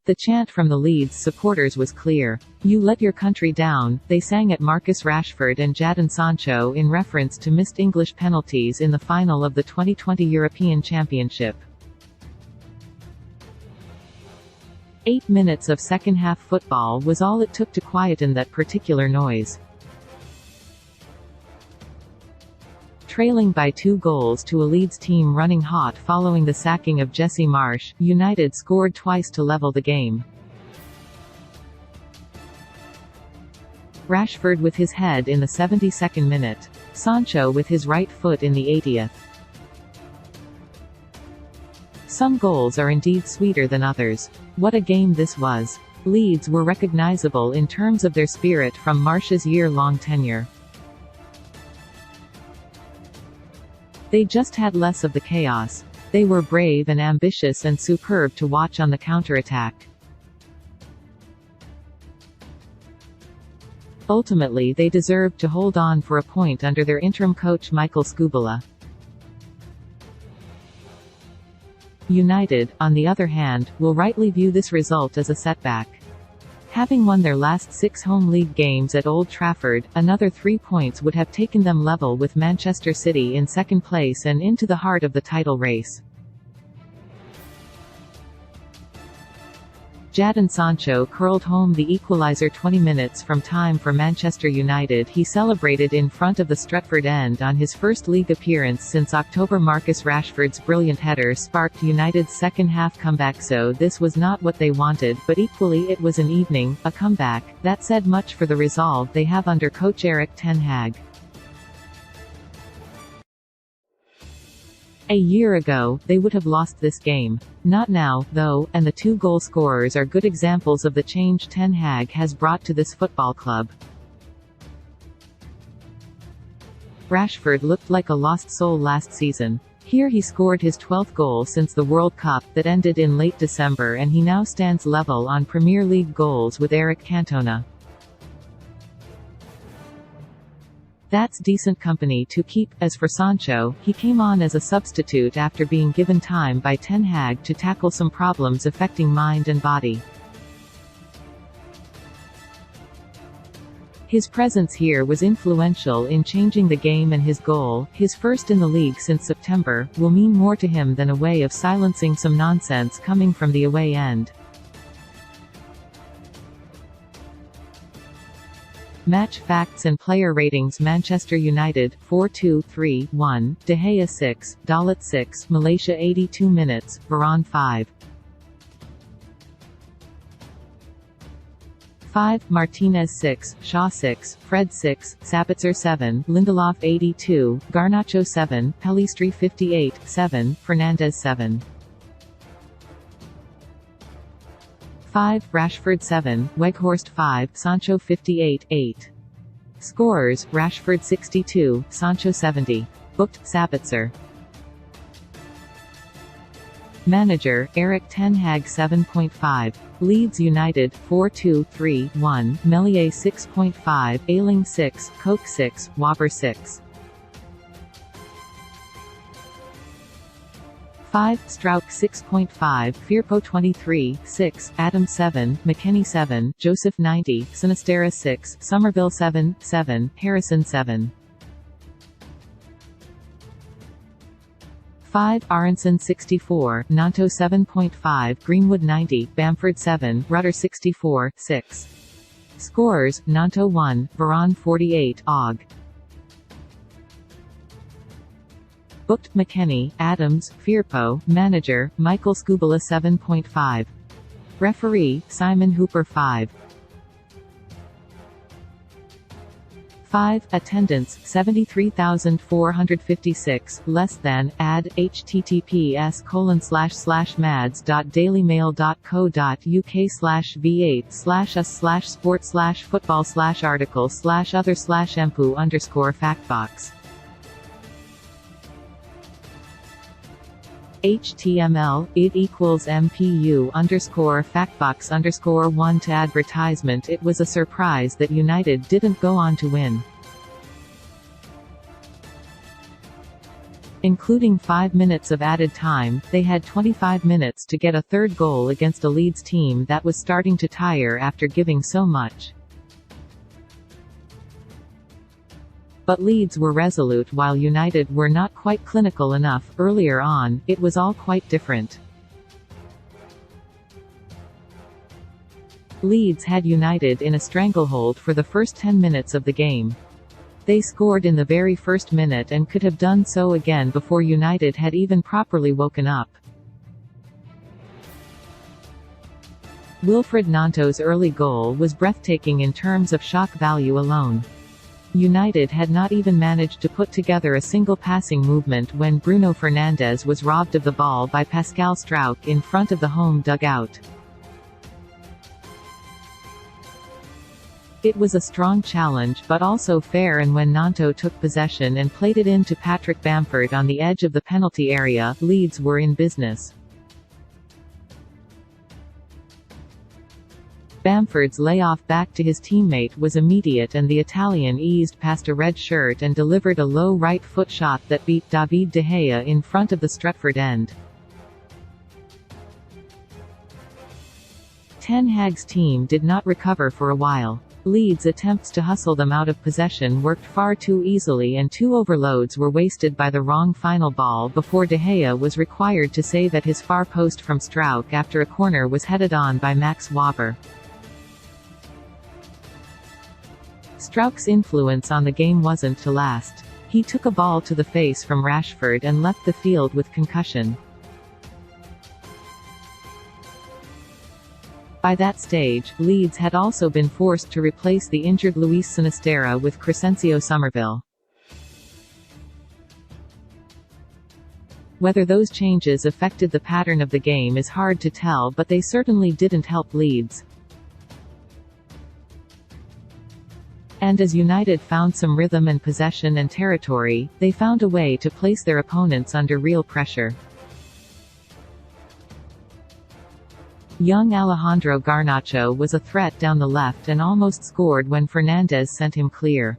The chant from the Leeds supporters was clear. "You let your country down," they sang at Marcus Rashford and Jadon Sancho in reference to missed English penalties in the final of the 2020 European Championship. 8 minutes of second-half football was all it took to quieten that particular noise. Trailing by 2 goals to a Leeds team running hot following the sacking of Jesse Marsch, United scored twice to level the game. Rashford with his head in the 72nd minute. Sancho with his right foot in the 80th. Some goals are indeed sweeter than others. What a game this was. Leeds were recognisable in terms of their spirit from Marsch's year-long tenure. They just had less of the chaos. They were brave and ambitious and superb to watch on the counter-attack. Ultimately they deserved to hold on for a point under their interim coach Michael Skubala. United, on the other hand, will rightly view this result as a setback. Having won their last 6 home league games at Old Trafford, another 3 points would have taken them level with Manchester City in second place and into the heart of the title race. Jadon Sancho curled home the equaliser 20 minutes from time for Manchester United. He celebrated in front of the Stretford end on his first league appearance since October. Marcus Rashford's brilliant header sparked United's second-half comeback. So this was not what they wanted, but equally it was an evening, a comeback, that said much for the resolve they have under coach Erik ten Hag. A year ago, they would have lost this game. Not now, though, and the 2 goal scorers are good examples of the change Ten Hag has brought to this football club. Rashford looked like a lost soul last season. Here he scored his 12th goal since the World Cup that ended in late December, and he now stands level on Premier League goals with Eric Cantona. That's decent company to keep. As for Sancho, he came on as a substitute after being given time by Ten Hag to tackle some problems affecting mind and body. His presence here was influential in changing the game, and his goal, his first in the league since September, will mean more to him than a way of silencing some nonsense coming from the away end. Match facts and player ratings: Manchester United 4-2-3-1, De Gea 6, Dalot 6, Malaysia 82 minutes, Varane 5. 5, Martinez 6, Shaw 6, Fred 6, Sabitzer 7, Lindelof 82, Garnacho 7, Pellistri 58, 7, Fernandez 7. 5, Rashford 7, Weghorst 5, Sancho 58, 8. Scorers: Rashford 62, Sancho 70. Booked: Sabitzer. Manager: Erik ten Hag 7.5. Leeds United 4-2-3-1, Meslier 6.5, Ayling 6, Koch 6, Wobber 6. 5, Strauch 6.5, Firpo 23, 6, Adam 7, McKennie 7, Joseph 90, Sinistera 6, Somerville 7, 7, Harrison 7. 5, Aronson 64, Nanto 7.5, Greenwood 90, Bamford 7, Rutter 64, 6. Scorers: Nanto 1, Varane 48, Og. Booked: McKennie, Adams, Firpo. Manager: Michael Skubala 7.5. Referee: Simon Hooper 5. 5, Attendance 73,456, less than, add, https://mads.dailymail.co.uk/v8/sport/article/other/empu_factbox. HTML, it equals MPU_factbox_1 to advertisement. It was a surprise that United didn't go on to win. Including 5 minutes of added time, they had 25 minutes to get a third goal against a Leeds team that was starting to tire after giving so much. But Leeds were resolute while United were not quite clinical enough. Earlier on, it was all quite different. Leeds had United in a stranglehold for the first 10 minutes of the game. They scored in the very first minute and could have done so again before United had even properly woken up. Wilfried Gnonto's early goal was breathtaking in terms of shock value alone. United had not even managed to put together a single passing movement when Bruno Fernandes was robbed of the ball by Pascal Struijk in front of the home dugout. It was a strong challenge but also fair, and when Gnonto took possession and played it in to Patrick Bamford on the edge of the penalty area, Leeds were in business. Bamford's layoff back to his teammate was immediate, and the Italian eased past a red shirt and delivered a low right foot shot that beat David De Gea in front of the Stretford end. Ten Hag's team did not recover for a while. Leeds' attempts to hustle them out of possession worked far too easily, and 2 overloads were wasted by the wrong final ball before De Gea was required to save at his far post from Struijk after a corner was headed on by Max Wöber. Struijk's influence on the game wasn't to last. He took a ball to the face from Rashford and left the field with concussion. By that stage, Leeds had also been forced to replace the injured Luis Sinisterra with Crescencio Somerville. Whether those changes affected the pattern of the game is hard to tell, but they certainly didn't help Leeds. And as United found some rhythm and possession and territory, they found a way to place their opponents under real pressure. Young Alejandro Garnacho was a threat down the left and almost scored when Fernandes sent him clear.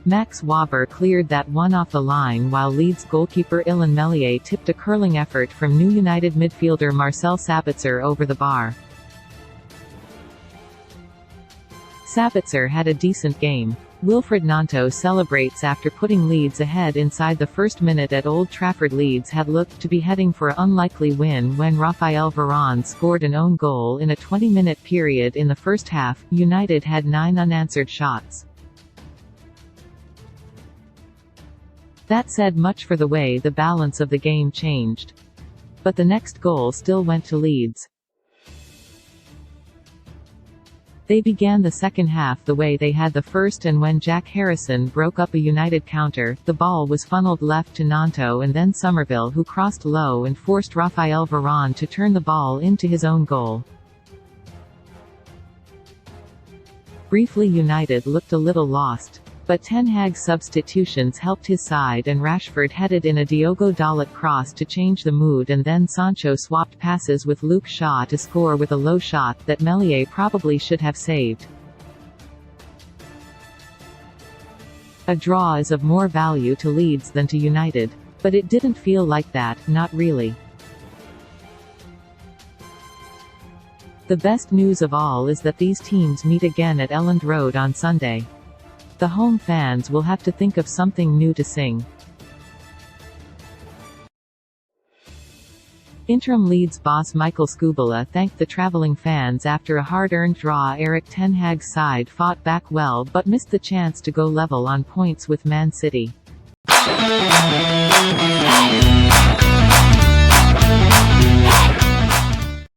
Max Wöber cleared that one off the line, while Leeds goalkeeper Illan Meslier tipped a curling effort from new United midfielder Marcel Sabitzer over the bar. Sabitzer had a decent game. Wilfried Gnonto celebrates after putting Leeds ahead inside the first minute at Old Trafford. Leeds had looked to be heading for an unlikely win when Raphael Varane scored an own goal in a 20-minute period in the first half. United had 9 unanswered shots. That said much for the way the balance of the game changed. But the next goal still went to Leeds. They began the second half the way they had the first, and when Jack Harrison broke up a United counter, the ball was funneled left to Gnonto and then Somerville, who crossed low and forced Raphael Varane to turn the ball into his own goal. Briefly United looked a little lost. But Ten Hag's substitutions helped his side, and Rashford headed in a Diogo Dalot cross to change the mood, and then Sancho swapped passes with Luke Shaw to score with a low shot that Meslier probably should have saved. A draw is of more value to Leeds than to United. But it didn't feel like that, not really. The best news of all is that these teams meet again at Elland Road on Sunday. The home fans will have to think of something new to sing. Interim Leeds boss Michael Skubala thanked the travelling fans after a hard-earned draw. Erik ten Hag's side fought back well but missed the chance to go level on points with Man City.